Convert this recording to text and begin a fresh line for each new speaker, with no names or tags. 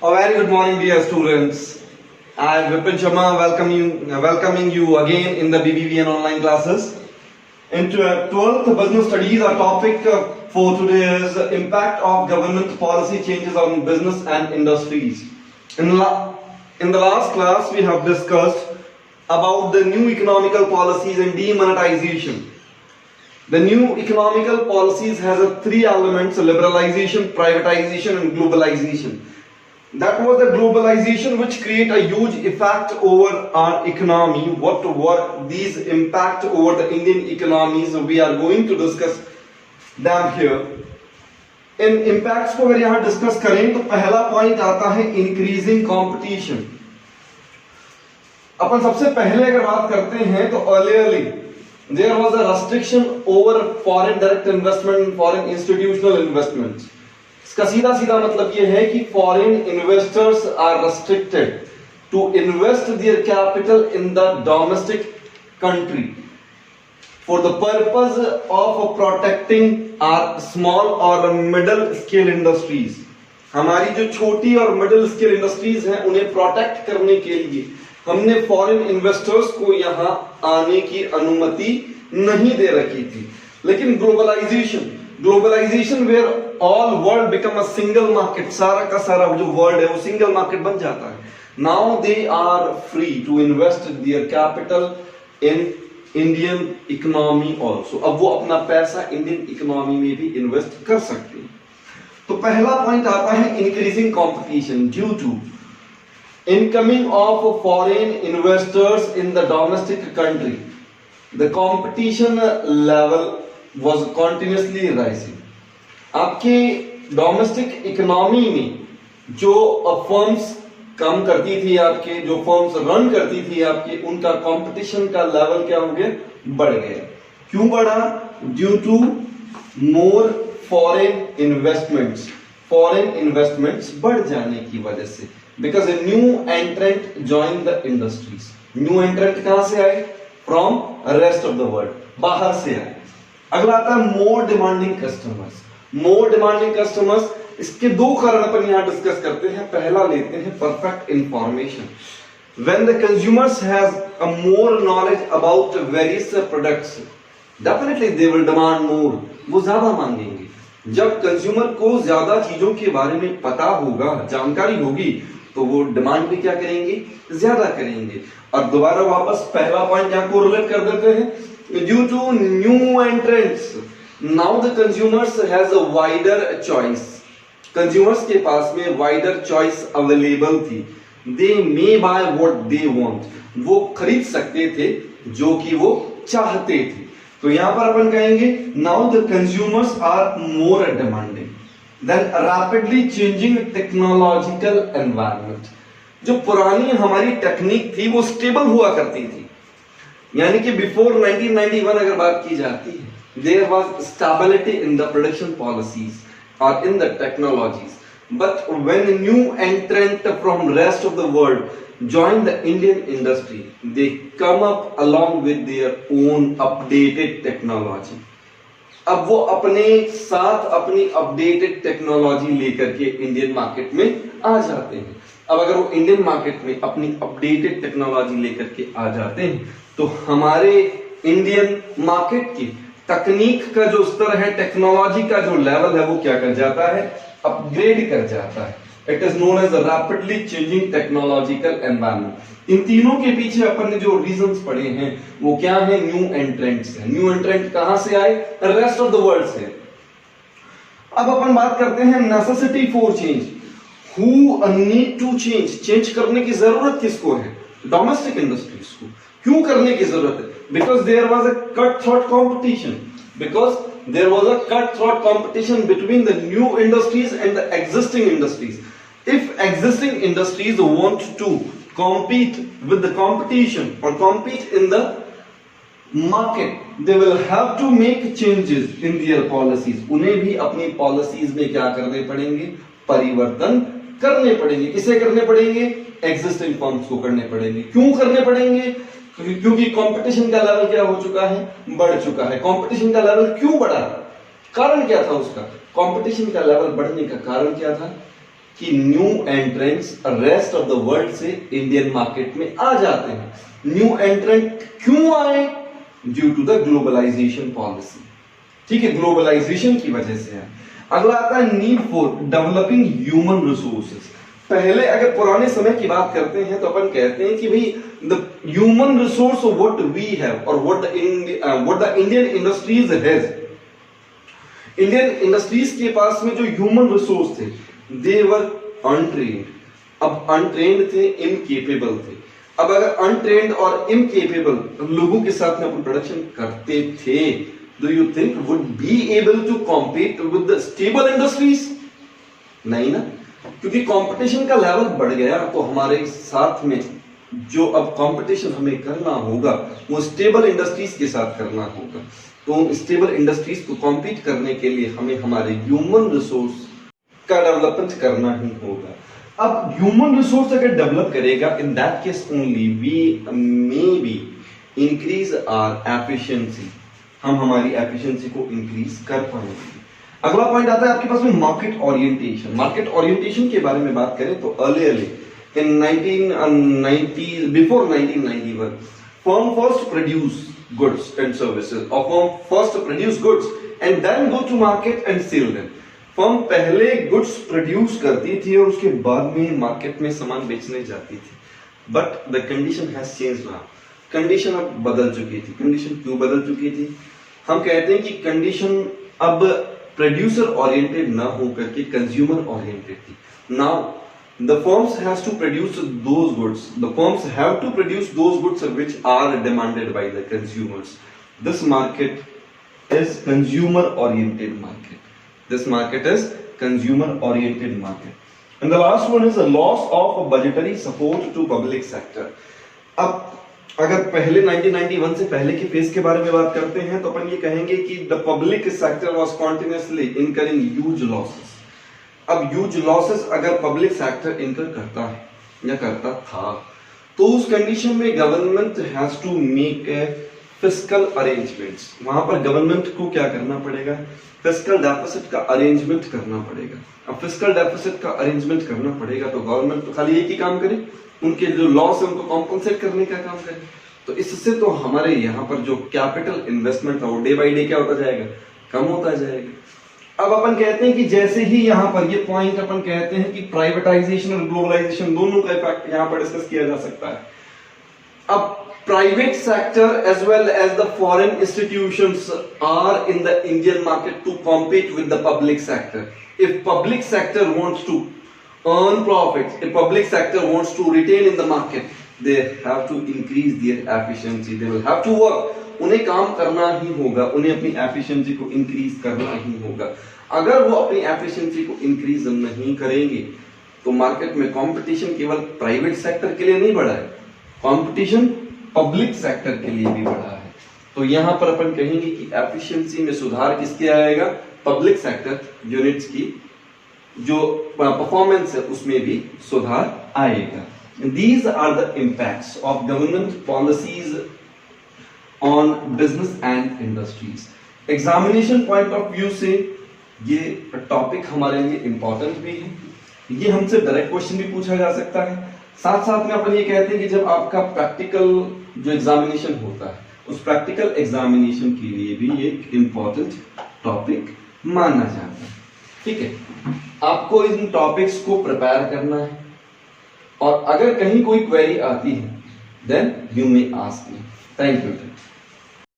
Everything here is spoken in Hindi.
A very good morning, dear students. I am Vipin Sharma, welcoming you again in the BBVN online classes. In 12th Business Studies, our topic for today is impact of government policy changes on business and industries. In the last class, we have discussed about the new economical policies and demonetization. The new economical policies has three elements: liberalization, privatization, and globalization. That was the globalization which create a huge effect over our economy. What were these impact over the Indian economies? We are going to discuss them here. In impacts को अगर यहाँ discuss करें तो पहला point आता है increasing competition. अपन सबसे पहले अगर बात करते हैं तो earlierly there was a restriction over foreign direct investment and foreign institutional investments. इसका सीधा सीधा मतलब ये है कि foreign investors are restricted to invest their capital in the domestic country for the purpose of protecting our small और मिडिल स्केल इंडस्ट्रीज. हमारी जो छोटी और मिडिल स्केल इंडस्ट्रीज हैं उन्हें प्रोटेक्ट करने के लिए हमने फॉरेन इन्वेस्टर्स को यहां आने की अनुमति नहीं दे रखी थी. लेकिन globalisation where all world become a single market, सारा का सारा जो वर्ल्ड है वो सिंगल मार्केट बन जाता है. Now they are free to invest their capital in Indian economy also. अब वो अपना पैसा इंडियन इकोनॉमी में भी इन्वेस्ट कर सकते हैं. तो पहला पॉइंट आता है increasing competition due to incoming of foreign investors in the domestic country. The competition level was continuously rising. आपके डोमेस्टिक इकोनॉमी में जो फर्म्स काम करती थी, आपके जो फर्म्स रन करती थी आपके, उनका कंपटीशन का लेवल क्या हो गया, बढ़ गया. क्यों बढ़ा? Due to more foreign investments. Foreign investments बढ़ जाने की वजह से, because a new entrant join the industries. New entrant कहां से आए? From rest of the world, बाहर से आए. अगला आता है more demanding customers. More demanding customers, इसके दो कारण अपन यहां डिस्कस करते हैं. पहला लेते हैं perfect information. When the consumers has a more knowledge about various products, definitely they will demand more. वो ज्यादा मांगेंगे. जब कंज्यूमर को ज्यादा चीजों के बारे में पता होगा, जानकारी होगी, तो वो डिमांड भी क्या करेंगे, ज्यादा करेंगे. और दोबारा वापस पहला पॉइंट यहां को रिलेट कर देते हैं. Due to new entrants, now the consumers has a wider choice. Consumers के पास में wider choice available थी. They may buy what they want. वो खरीद सकते थे जो कि वो चाहते थे. तो यहां पर अपन कहेंगे now the consumers are more demanding than rapidly changing technological environment. जो पुरानी हमारी टेक्निक थी वो स्टेबल हुआ करती थी. यानी कि बिफोर 1991 अगर बात की जाती है, there was stability in the production policies और in the technologies. But when new entrant from rest of the world join the Indian industry, they come up along with their own updated technology. अब वो अपने साथ अपनी अपडेटेड टेक्नोलॉजी लेकर के इंडियन मार्केट में आ जाते हैं. अब अगर वो इंडियन मार्केट में अपनी अपडेटेड टेक्नोलॉजी लेकर के आ जाते हैं तो हमारे इंडियन मार्केट की तकनीक का जो स्तर है, टेक्नोलॉजी का जो लेवल है, वो क्या कर जाता है, अपग्रेड कर जाता है. It is known as rapidly changing technological environment. इन तीनों के पीछे अपन ने जो रीजंस पढ़े हैं वो क्या है, न्यू एंट्रेंट्स है. न्यू एंट्रेंट कहां से आए? रेस्ट ऑफ द वर्ल्ड से. अब अपन बात करते हैं necessity for change. Who need to change. Change करने की जरूरत किसको है? डोमेस्टिक इंडस्ट्रीज को. क्यों करने की जरूरत है? Because there was a cut throat competition. Because there was a cut throat competition between the new industries and the existing industries. If existing industries want to compete with the competition or compete in the market, they will have to make changes in their policies. उन्हें भी अपनी पॉलिसीज में क्या करने पड़ेंगे, परिवर्तन करने पड़ेंगे. किसे करने पड़ेंगे? एग्जिस्टिंग फर्म्स को करने पड़ेंगे. क्यों करने पड़ेंगे? क्योंकि कंपटीशन का लेवल क्या हो चुका है, बढ़ चुका है. कंपटीशन का लेवल क्यों बढ़ा? कारण क्या था उसका? कंपटीशन का लेवल बढ़ने का कारण क्या था कि new entrants rest of the world से इंडियन मार्केट में आ जाते हैं। न्यू एंट्रेंट क्यों आए? Due to the globalisation policy. ठीक है, ग्लोबलाइजेशन की वजह से है। अगला आता है need for developing human resources. पहले अगर पुराने समय की बात करते हैं तो अपन कहते हैं कि भाई the human resource what we have और what the Indian industries has. Indian industries के पास में जो ह्यूमन रिसोर्स थे दे वर अनट्रेन्ड। अब अनट्रेन्ड थे, इनकेपेबल थे। अब अगर अनट्रेन्ड और इनकेपेबल लोगों के साथ में अपन प्रोडक्शन करते थे, do you think would be able to compete with the stable industries? नहीं ना, क्योंकि कंपटीशन का लेवल बढ़ गया। तो हमारे साथ में जो अब कंपटीशन हमें करना होगा वो स्टेबल इंडस्ट्रीज के साथ करना होगा। तो स्टेबल इंडस्ट्रीज को कॉम्पीट करने के लिए हमें हमारे ह्यूमन रिसोर्स का डेवलपमेंट करना ही होगा। अब ह्यूमन रिसोर्स अगर डेवलप करेगा, in that case only we may be increase our efficiency. हम हमारी एफिशिएंसी को इंक्रीज कर पाएंगे। अगला पॉइंट आता है आपके पास में मार्केट ओरिएंटेशन। मार्केट ओरिएंटेशन के बारे में बात करें तो अर्लियरली इन 1990 before 1991 firm first produce goods and services or firm first produce goods and then go to market and sell them। Firm पहले गुड्स प्रोड्यूस करती थी और उसके बाद में मार्केट में सामान बेचने जाती थी। But the condition has changed now. Condition अब बदल चुकी थी। कंडीशन क्यों बदल चुकी थी? हम कहते हैं कि कंडीशन अब प्रोड्यूसर ओरिएंटेड ना होकर के कंज्यूमर ओरिएंटेड थी। Now the firms has to produce those goods, the firms have to produce those goods which are demanded by the consumers. This market is consumer oriented market. This market is consumer oriented market. And the last one is a loss of budgetary support to public sector. अब अगर पहले 1991 से पहले के फेज के बारे में बात करते हैं तो अपन ये कहेंगे कि the public sector was continuously incurring huge losses. अब ह्यूज लॉसेस अगर पब्लिक सेक्टर इनकर करता है या करता था तो उस कंडीशन में government has to make fiscal arrangements. वहां पर गवर्नमेंट को क्या करना पड़ेगा? फिस्कल डेफिसिट का अरेंजमेंट करना पड़ेगा। अब फिस्कल डेफिसिट का अरेंजमेंट करना पड़ेगा तो गवर्नमेंट तो खाली एक ही काम करे, उनके जो लॉस है उनको कॉम्पनसेट करने का काम करे। तो इससे तो हमारे यहाँ पर जो कैपिटल इन्वेस्टमेंट था वो डे बाई डे क्या होता जाएगा? कम होता जाएगा। अब अपन कहते हैं कि जैसे ही यहाँ पर ये पॉइंट अपन कहते हैं कि प्राइवेटाइजेशन और ग्लोबलाइजेशन दोनों का इफेक्ट यहाँ पर डिस्कस किया जा सकता है। अब private sector as well as the foreign institutions are in the Indian market to compete with the public sector. If public sector wants to earn profits, if public sector wants to retain in the market, they have to increase their efficiency, they will have to work। उन्हें काम करना ही होगा, उन्हें अपनी एफिशिएंसी को इंक्रीज करना ही होगा। अगर वो अपनी एफिशिएंसी को इंक्रीज नहीं करेंगे तो मार्केट में कंपटीशन केवल प्राइवेट सेक्टर के लिए नहीं बढ़ा है, कंपटीशन पब्लिक सेक्टर के लिए भी बढ़ा है। तो यहाँ पर अपन कहेंगे कि एफिशिएंसी में सुधार किसके आएगा? पब्लिक सेक्टर यूनिट्स की जो परफॉर्मेंस है उसमें भी सुधार आएगा। These are the impacts of government policies on business and industries। Examination point of view से ये टॉपिक हमारे लिए इंपॉर्टेंट भी है, ये हमसे डायरेक्ट क्वेश्चन भी पूछा जा सकता है। साथ साथ में अपन ये कहते हैं कि जब आपका प्रैक्टिकल जो एग्जामिनेशन होता है उस प्रैक्टिकल एग्जामिनेशन के लिए भी एक इंपॉर्टेंट टॉपिक माना जाता है। ठीक है, आपको इन टॉपिक्स को प्रिपेयर करना है और अगर कहीं कोई क्वेरी आती है then you may ask me. Thank you.